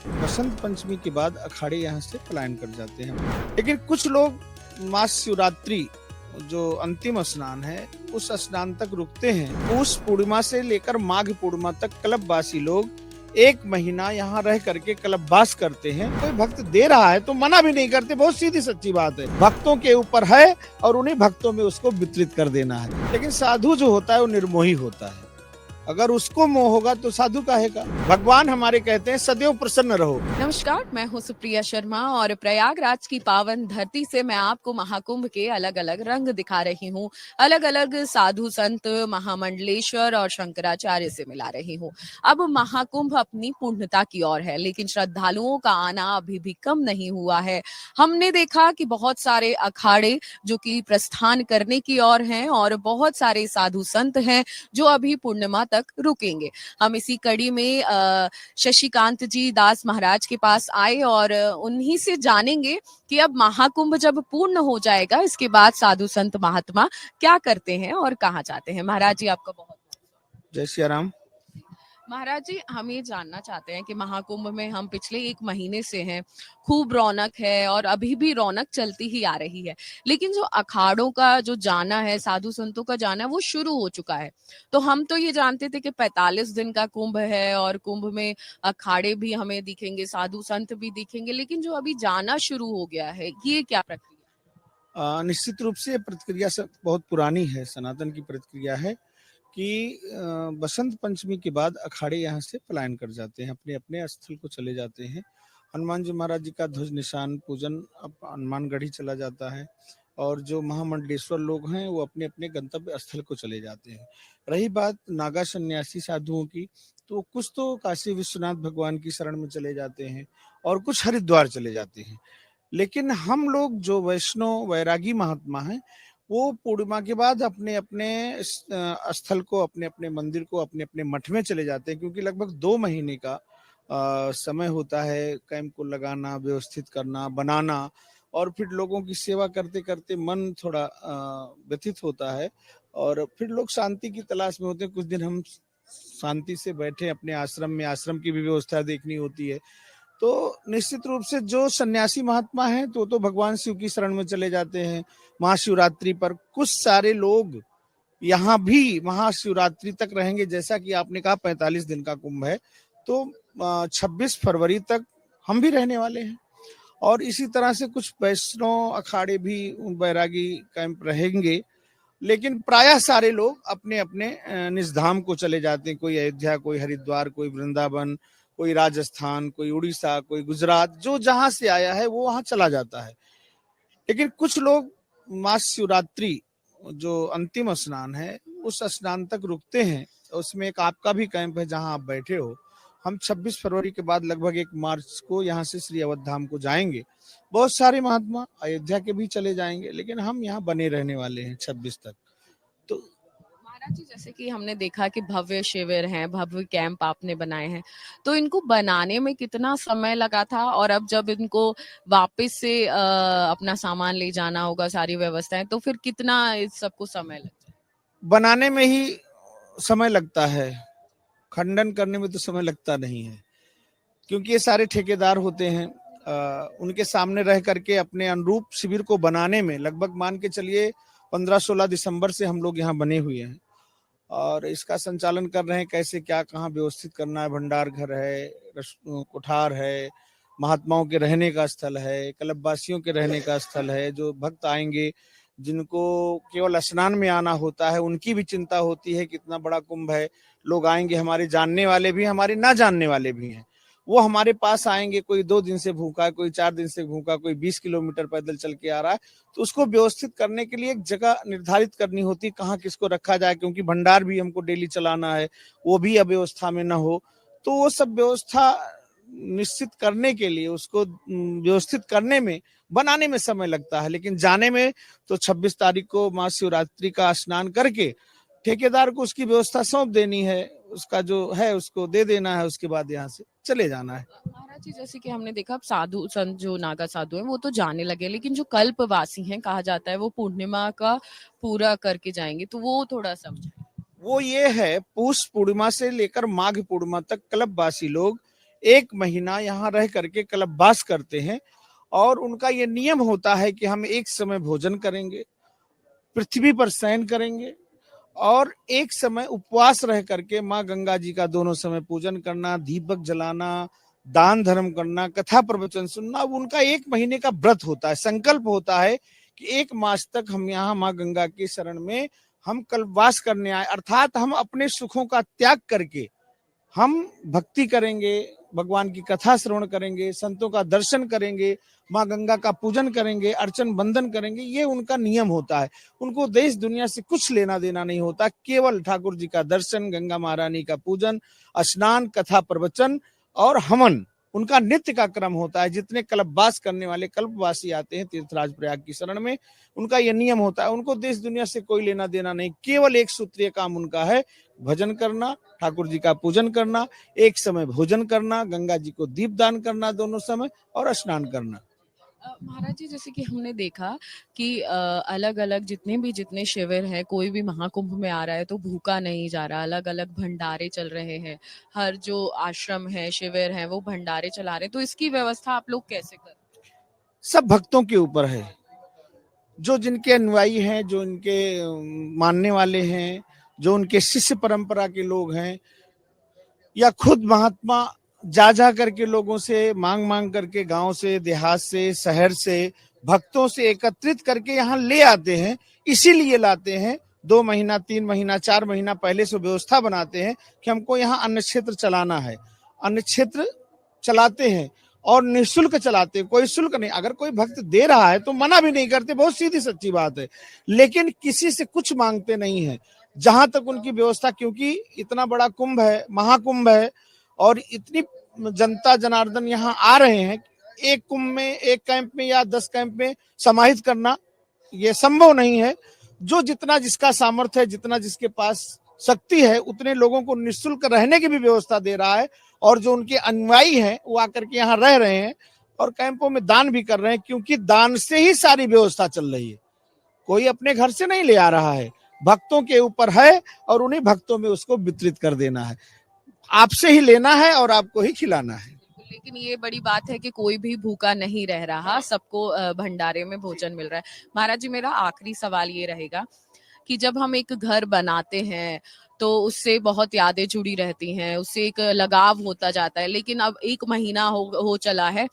बसंत पंचमी के बाद अखाड़े यहाँ से पलायन कर जाते हैं, लेकिन कुछ लोग महाशिवरात्रि जो अंतिम स्नान है उस स्नान तक रुकते हैं। उस पूर्णिमा से लेकर माघ पूर्णिमा तक कल्पवासी लोग 1 महीना यहाँ रह करके कल्पवास करते हैं। कोई भक्त दे रहा है तो मना भी नहीं करते, बहुत सीधी सच्ची बात है। भक्तों के ऊपर है और उन्हीं भक्तों में उसको वितरित कर देना है। लेकिन साधु जो होता है वो निर्मोही होता है। अगर उसको मोह होगा तो साधु काहेगा। भगवान हमारे कहते हैं सदैव प्रसन्न रहो। नमस्कार, मैं हूं सुप्रिया शर्मा और प्रयागराज की पावन धरती से मैं आपको महाकुंभ के अलग अलग रंग दिखा रही हूं। अलग अलग साधु संत, महामंडलेश्वर और शंकराचार्य से मिला रही हूं। अब महाकुंभ अपनी पूर्णता की ओर है, लेकिन श्रद्धालुओं का आना अभी भी कम नहीं हुआ है। हमने देखा कि बहुत सारे अखाड़े जो कि प्रस्थान करने की ओर हैं और बहुत सारे साधु संत हैं जो अभी पूर्णिमा तक रुकेंगे। हम इसी कड़ी में शशिकांत जी दास महाराज के पास आए और उन्हीं से जानेंगे कि अब महाकुंभ जब पूर्ण हो जाएगा, इसके बाद साधु संत महात्मा क्या करते हैं और कहाँ जाते हैं। महाराज जी, आपका बहुत जय श्री राम। महाराज जी, हम ये जानना चाहते हैं कि महाकुंभ में हम पिछले 1 महीने से हैं, खूब रौनक है और अभी भी रौनक चलती ही आ रही है, लेकिन जो अखाड़ों का जो जाना है, साधु संतों का जाना है, वो शुरू हो चुका है। तो हम तो ये जानते थे कि 45 दिन का कुंभ है और कुंभ में अखाड़े भी हमें दिखेंगे, साधु संत भी दिखेंगे, लेकिन जो अभी जाना शुरू हो गया है, ये क्या प्रक्रिया? निश्चित रूप से प्रक्रिया सब बहुत पुरानी है, सनातन की प्रक्रिया है कि बसंत पंचमी के बाद अखाड़े यहाँ से पलायन कर जाते हैं, अपने अपने स्थल को चले जाते हैं। हनुमान जी महाराज जी का ध्वज निशान पूजन अब हनुमानगढ़ी चला जाता है और जो महामंडलेश्वर लोग हैं वो अपने अपने गंतव्य स्थल को चले जाते हैं। रही बात नागा सन्यासी साधुओं की, तो कुछ तो काशी विश्वनाथ भगवान की शरण में चले जाते हैं और कुछ हरिद्वार चले जाते हैं। लेकिन हम लोग जो वैष्णव वैरागी महात्मा हैं वो पूर्णिमा के बाद अपने अपने स्थल को, अपने अपने मंदिर को, अपने अपने मठ में चले जाते हैं, क्योंकि लगभग 2 महीने का समय होता है कैंप को लगाना, व्यवस्थित करना, बनाना और फिर लोगों की सेवा करते करते मन थोड़ा व्यथित होता है और फिर लोग शांति की तलाश में होते हैं। कुछ दिन हम शांति से बैठे अपने आश्रम में, आश्रम की भी व्यवस्था देखनी होती है। तो निश्चित रूप से जो सन्यासी महात्मा हैं तो भगवान शिव की शरण में चले जाते हैं। महाशिवरात्रि पर कुछ सारे लोग यहाँ भी महाशिवरात्रि तक रहेंगे। जैसा कि आपने कहा 45 दिन का कुंभ है, तो 26 फरवरी तक हम भी रहने वाले हैं और इसी तरह से कुछ वैष्णव अखाड़े भी बैरागी कैंप रहेंगे। लेकिन प्रायः सारे लोग अपने अपने निज धाम को चले जाते हैं। कोई अयोध्या, कोई हरिद्वार, कोई वृंदावन, कोई राजस्थान, कोई उड़ीसा, कोई गुजरात, जो जहां से आया है वो वहां चला जाता है। लेकिन कुछ लोग महाशिवरात्रि जो अंतिम स्नान है उस स्नान तक रुकते हैं। उसमें एक आपका भी कैंप है जहां आप बैठे हो। हम 26 फरवरी के बाद लगभग 1 मार्च को यहाँ से श्री अवध धाम को जाएंगे। बहुत सारे महात्मा अयोध्या के भी चले जाएंगे, लेकिन हम यहाँ बने रहने वाले हैं 26 तक। तो महाराज जी, जैसे कि हमने देखा कि भव्य शिविर हैं, भव्य कैंप आपने बनाए हैं, तो इनको बनाने में कितना समय लगा था और अब जब इनको वापस से अपना सामान ले जाना होगा, सारी व्यवस्थाएं, तो फिर कितना इस सबको समय लगता है? बनाने में ही समय लगता है, खंडन करने में तो समय लगता नहीं है, क्योंकि ये सारे ठेकेदार होते हैं। उनके सामने रह करके अपने अनुरूप शिविर को बनाने में लगभग मान के चलिए 15-16 दिसंबर से हम लोग यहाँ बने हुए हैं और इसका संचालन कर रहे हैं। कैसे क्या कहाँ व्यवस्थित करना है। भंडार घर है, कोठार है, महात्माओं के रहने का स्थल है, कल्पवासियों के रहने का स्थल है। जो भक्त आएंगे जिनको केवल स्नान में आना होता है उनकी भी चिंता होती है। कितना बड़ा कुंभ है, लोग आएंगे, हमारे जानने वाले भी, हमारे ना जानने वाले भी हैं। वो हमारे पास आएंगे, कोई 2 दिन से भूखा है, कोई 4 दिन से भूखा, कोई 20 किलोमीटर पैदल चल के आ रहा है। तो उसको व्यवस्थित करने के लिए एक जगह निर्धारित करनी होती है कहाँ किसको रखा जाए, क्योंकि भंडार भी हमको डेली चलाना है, वो भी अव्यवस्था में ना हो। तो वो सब व्यवस्था निश्चित करने के लिए, उसको व्यवस्थित करने में, बनाने में समय लगता है। लेकिन जाने में तो 26 तारीख को महाशिवरात्रि का स्नान करके ठेकेदार को उसकी व्यवस्था सौंप देनी है, उसका जो है उसको दे देना है, उसके बाद यहाँ से चले जाना है। महाराज जी, जैसे कि हमने देखा, अब साधु संत जो नागा साधु हैं वो तो जाने लगे, लेकिन जो कल्पवासी हैं कहा जाता है वो पूर्णिमा का पूरा करके जाएंगे, तो वो थोड़ा समझाएं। वो ये है, पूष पूर्णिमा से लेकर माघ पूर्णिमा तक कल्पवासी लोग 1 महीना यहाँ रह करके कल्पवास करते हैं और उनका ये नियम होता है कि हम एक समय भोजन करेंगे, पृथ्वी पर शयन करेंगे और एक समय उपवास रह करके माँ गंगा जी का दोनों समय पूजन करना, दीपक जलाना, दान धर्म करना, कथा प्रवचन सुनना। उनका 1 महीने का व्रत होता है, संकल्प होता है कि 1 मास तक हम यहाँ माँ गंगा के शरण में हम कल्पवास करने आए, अर्थात हम अपने सुखों का त्याग करके हम भक्ति करेंगे, भगवान की कथा श्रवण करेंगे, संतों का दर्शन करेंगे, माँ गंगा का पूजन करेंगे, अर्चन बंदन करेंगे। ये उनका नियम होता है। उनको देश दुनिया से कुछ लेना देना नहीं होता, केवल ठाकुर जी का दर्शन, गंगा महारानी का पूजन, स्नान, कथा प्रवचन और हवन उनका नित्य का क्रम होता है। जितने कल्पवास करने वाले कल्पवासी आते हैं तीर्थराज प्रयाग की शरण में, उनका यह नियम होता है। उनको देश दुनिया से कोई लेना देना नहीं, केवल एक सूत्रीय काम उनका है, भजन करना, ठाकुर जी का पूजन करना, एक समय भोजन करना, गंगा जी को दीप दान करना दोनों समय और स्नान करना। महाराज जी, जैसे कि हमने देखा कि अलग अलग जितने शिविर हैं, कोई भी महाकुंभ में आ रहा है तो भूखा नहीं जा रहा, अलग अलग भंडारे चल रहे हैं, हर जो आश्रम है, शिविर है, वो भंडारे चला रहे हैं, तो इसकी व्यवस्था आप लोग कैसे कर? सब भक्तों के ऊपर है, जो जिनके अनुयायी हैं, जो इनके मानने वाले हैं, जो उनके शिष्य परंपरा के लोग हैं, या खुद महात्मा जा जा करके लोगों से मांग मांग करके, गांव से, देहात से, शहर से, भक्तों से एकत्रित करके यहाँ ले आते हैं। इसीलिए लाते हैं, 2 महीना, 3 महीना, 4 महीना पहले से व्यवस्था बनाते हैं कि हमको यहाँ अन्न क्षेत्र चलाना है। अन्न क्षेत्र चलाते हैं और निःशुल्क चलाते हैं, कोई शुल्क नहीं। अगर कोई भक्त दे रहा है तो मना भी नहीं करते, बहुत सीधी सच्ची बात है, लेकिन किसी से कुछ मांगते नहीं है। जहां तक उनकी व्यवस्था, क्योंकि इतना बड़ा कुंभ है, महाकुंभ है और इतनी जनता जनार्दन यहाँ आ रहे हैं, एक कुंभ में, एक कैंप में या 10 कैंप में समाहित करना ये संभव नहीं है। जो जितना जिसका सामर्थ्य है, जितना जिसके पास शक्ति है, उतने लोगों को निःशुल्क रहने की भी व्यवस्था दे रहा है। और जो उनके अनुयायी हैं वो आकर के यहाँ रह रहे हैं और कैंपों में दान भी कर रहे हैं, क्योंकि दान से ही सारी व्यवस्था चल रही है। कोई अपने घर से नहीं ले आ रहा है, भक्तों के ऊपर है और उन्हीं भक्तों में उसको वितरित कर देना है। आपसे ही लेना है और आपको ही खिलाना है। लेकिन ये बड़ी बात है कि कोई भी भूखा नहीं रह रहा, सबको भंडारे में भोजन मिल रहा है। महाराज जी, मेरा आखिरी सवाल ये रहेगा कि जब हम एक घर बनाते हैं तो उससे बहुत यादें जुड़ी रहती हैं, उससे एक लगाव होता जाता है, लेकिन अब 1 महीना हो चला है।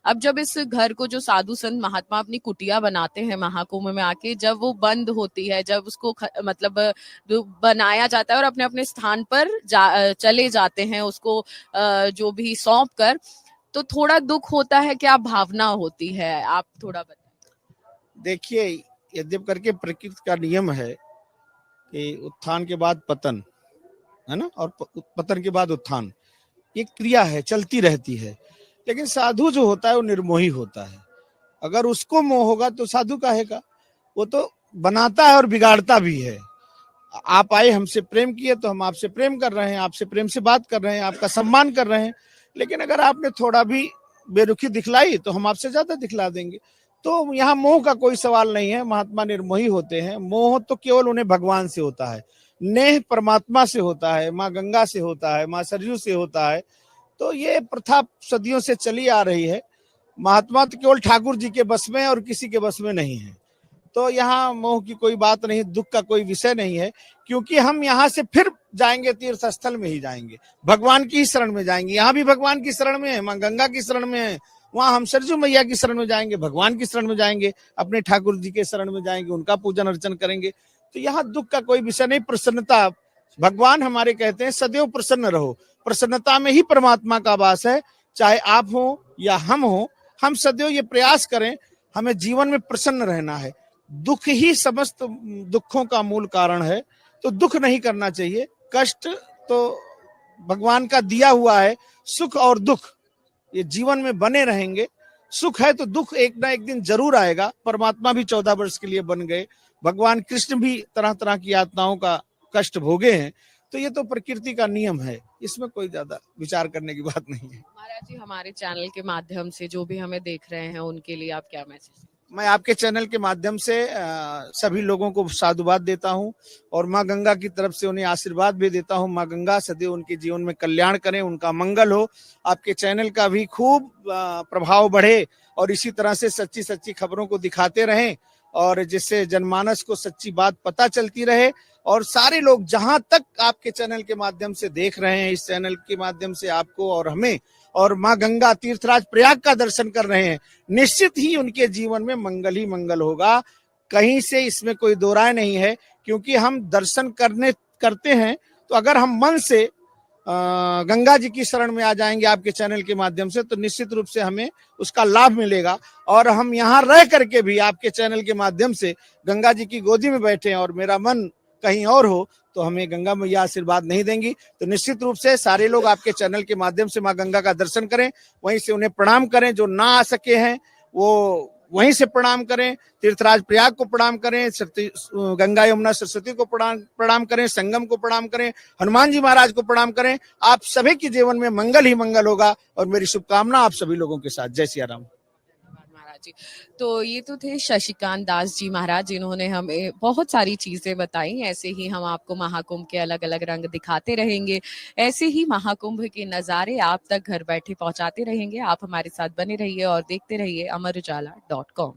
अब जब इस घर को जो साधु संत महात्मा अपनी कुटिया बनाते हैं महाकुंभ में आके, जब वो बंद होती है, जब उसको मतलब जो बनाया जाता है और अपने अपने स्थान पर चले जाते हैं उसको जो भी सौंप कर, तो थोड़ा दुख होता है, क्या भावना होती है, आप थोड़ा बताएं। देखिए, यद्यप करके प्रकृति का नियम है कि उत्थान के बाद पतन है ना, और पतन के बाद उत्थान, ये क्रिया है, चलती रहती है। लेकिन साधु जो होता है वो निर्मोही होता है। अगर उसको मोह होगा तो साधु काहे का, वो तो बनाता है और बिगाड़ता भी है। आप आए, हमसे प्रेम किए तो हम आपसे प्रेम कर रहे हैं, आपसे प्रेम से बात कर रहे हैं, आपका सम्मान कर रहे हैं। लेकिन अगर आपने थोड़ा भी बेरुखी दिखलाई तो हम आपसे ज्यादा दिखला देंगे। तो यहाँ मोह का कोई सवाल नहीं है। महात्मा निर्मोही होते हैं। मोह तो केवल उन्हें भगवान से होता है, नेह परमात्मा से होता है, माँ गंगा से होता है, माँ सरयू से होता है। तो ये प्रथा सदियों से चली आ रही है। महात्मा तो केवल ठाकुर जी के बस में और किसी के बस में नहीं है। तो यहाँ मोह की कोई बात नहीं, दुख का कोई विषय नहीं है, क्योंकि हम यहाँ से फिर जाएंगे, तीर्थ स्थल में ही जाएंगे, भगवान की शरण में जाएंगे। यहाँ भी भगवान की शरण में है, माँ गंगा की शरण में है, वहां हम सरजू मैया की शरण में जाएंगे, भगवान की शरण में जाएंगे, अपने ठाकुर जी के शरण में जाएंगे, उनका पूजन अर्चन करेंगे। तो यहाँ दुख का कोई विषय नहीं, प्रसन्नता। भगवान हमारे कहते हैं सदैव प्रसन्न रहो, प्रसन्नता में ही परमात्मा का वास है। चाहे आप हो या हम हो, हम सदैव ये प्रयास करें, हमें जीवन में प्रसन्न रहना है। दुख ही समस्त दुखों का मूल कारण है, तो दुख नहीं करना चाहिए। कष्ट तो भगवान का दिया हुआ है, सुख और दुख ये जीवन में बने रहेंगे। सुख है तो दुख एक ना एक दिन जरूर आएगा। परमात्मा भी 14 वर्ष के लिए बन गए, भगवान कृष्ण भी तरह तरह की यातनाओं का कष्ट भोगे हैं। तो ये तो प्रकृति का नियम है, इसमें कोई ज्यादा विचार करने की बात नहीं है। महाराज जी, हमारे चैनल के माध्यम से जो भी हमें देख रहे हैं उनके लिए आप क्या मैसेज? मैं आपके चैनल के माध्यम से सभी लोगों को साधुवाद देता हूं और माँ गंगा की तरफ से उन्हें आशीर्वाद भी देता हूं। माँ गंगा सदैव उनके जीवन में कल्याण करें, उनका मंगल हो, आपके चैनल का भी खूब प्रभाव बढ़े और इसी तरह से सच्ची सच्ची खबरों को दिखाते रहें और जिससे जनमानस को सच्ची बात पता चलती रहे और सारे लोग जहां तक आपके चैनल के माध्यम से देख रहे हैं, इस चैनल के माध्यम से आपको और हमें और माँ गंगा तीर्थराज प्रयाग का दर्शन कर रहे हैं, निश्चित ही उनके जीवन में मंगल ही मंगल होगा। कहीं से इसमें कोई दो राय नहीं है, क्योंकि हम दर्शन करते हैं तो अगर हम मन से गंगा जी की शरण में आ जाएंगे आपके चैनल के माध्यम से, तो निश्चित रूप से हमें उसका लाभ मिलेगा। और हम यहाँ रह करके भी आपके चैनल के माध्यम से गंगा जी की गोदी में बैठे और मेरा मन कहीं और हो, तो हमें गंगा मैया आशीर्वाद नहीं देंगी। तो निश्चित रूप से सारे लोग आपके चैनल के माध्यम से माँ गंगा का दर्शन करें, वहीं से उन्हें प्रणाम करें। जो ना आ सके हैं वो वहीं से प्रणाम करें, तीर्थराज प्रयाग को प्रणाम करें, गंगा यमुना सरस्वती को प्रणाम करें, संगम को प्रणाम करें, हनुमान जी महाराज को प्रणाम करें। आप सभी के जीवन में मंगल ही मंगल होगा और मेरी शुभकामना आप सभी लोगों के साथ। जय सिया राम। महाराज जी, तो ये तो थे शशिकांत दास जी महाराज, जिन्होंने हमें बहुत सारी चीजें बताई। ऐसे ही हम आपको महाकुंभ के अलग अलग रंग दिखाते रहेंगे, ऐसे ही महाकुंभ के नजारे आप तक घर बैठे पहुंचाते रहेंगे। आप हमारे साथ बने रहिए और देखते रहिए अमर उजाला.com।